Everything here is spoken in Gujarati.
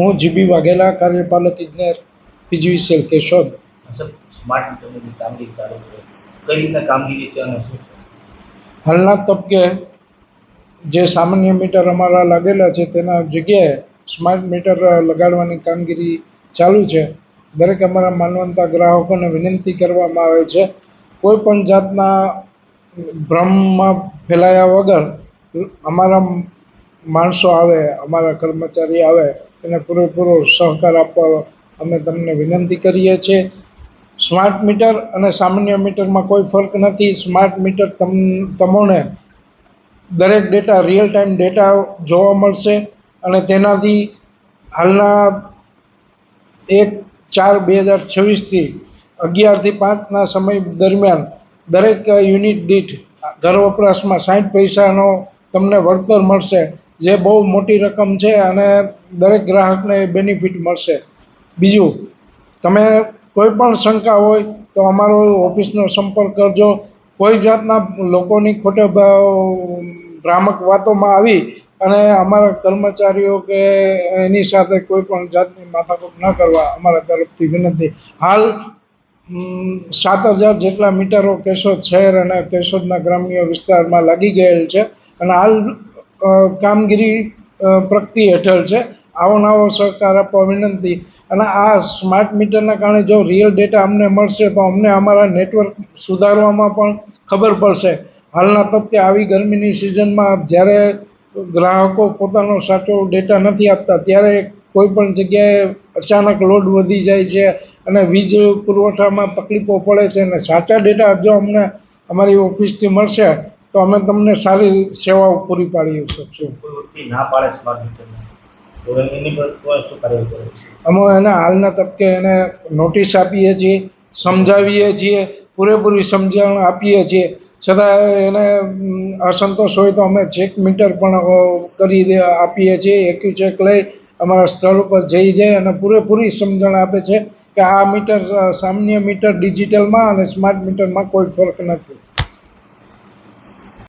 હું જીબી વાઘેલા, કાર્યપાલક ઇજનેર, પીજીવીસીએલ કેશોદ. સ્માર્ટ મીટરની કામગીરી ચાલુ છે, કઈ રીતના કામગીરી છે અને શું છે? હાલના તબક્કે જે સામાન્ય મીટર અમારા લાગેલા છે તેના જગ્યાએ સ્માર્ટ મીટર લગાડવાની કામગીરી ચાલુ છે. દરેક અમારા માનવંતા ગ્રાહકોને વિનંતી કરવામાં આવે છે, કોઈ પણ જાતના ભ્રમમાં ફેલાયા વગર અમારા માણસો આવે, અમારા કર્મચારી આવે એને પૂરેપૂરો સહકાર આપવા અમે તમને વિનંતી કરીએ છીએ. સ્માર્ટ મીટર અને સામાન્ય મીટરમાં કોઈ ફરક નથી. સ્માર્ટ મીટર તમને દરેક ડેટા રિયલ ટાઈમ ડેટા જોવા મળશે અને તેનાથી હાલના 1/4/2026થી 11 થી 5ના સમય દરમિયાન દરેક યુનિટ દીઠ ઘર વપરાશમાં 60 પૈસાનો તમને વળતર મળશે, જે બહુ મોટી રકમ છે અને દરેક ગ્રાહકને બેનિફિટ મળશે. બીજું, તમે કોઈ પણ શંકા હોય તો અમારો ઓફિસનો સંપર્ક કરજો. કોઈ જાતના લોકોની ખોટે ભ્રામક વાતોમાં આવી અને અમારા કર્મચારીઓ કે એની સાથે કોઈ પણ જાતની માથાકૂટ ન કરવા અમારા તરફથી વિનંતી. હાલ 7,000 જેટલા મીટરો કેશોદ શહેર અને કેશોદના ગ્રામ્ય વિસ્તારમાં લાગી ગયેલ છે અને હાલ કામગીરી પ્રગતિ હેઠળ છે. આવો નવો સહકાર આપવા વિનંતી. અને આ સ્માર્ટ મીટરના કારણે જો રિયલ ડેટા અમને મળશે તો અમને અમારા નેટવર્ક સુધારવામાં પણ ખબર પડશે. હાલના તબક્કે આવી ગરમીની સિઝનમાં જ્યારે ગ્રાહકો પોતાનો સાચો ડેટા નથી આપતા ત્યારે કોઈ પણ જગ્યાએ અચાનક લોડ વધી જાય છે અને વીજ પુરવઠામાં તકલીફો પડે છે અને સાચા ડેટા જો અમને અમારી ઓફિસથી મળશે તો અમે તમને સારી સેવાઓ પૂરી પાડી શકશું. ના પાડે સ્માર્ટ મીટરને તો એની પર શું કાર્યવાહી કરે છે? અમે એને હાલના તબક્કે એને નોટિસ આપીએ છીએ, સમજાવીએ છીએ, પૂરેપૂરી સમજણ આપીએ છીએ. છતાં એને અસંતોષ હોય તો અમે ચેક મીટર પણ કરી આપીએ છીએ. એક્યુ ચેક લઈ અમારા સ્થળ ઉપર જઈ જાય અને પૂરેપૂરી સમજણ આપે છે કે આ મીટર સામાન્ય મીટર ડિજિટલમાં અને સ્માર્ટ મીટરમાં કોઈ ફરક નથી.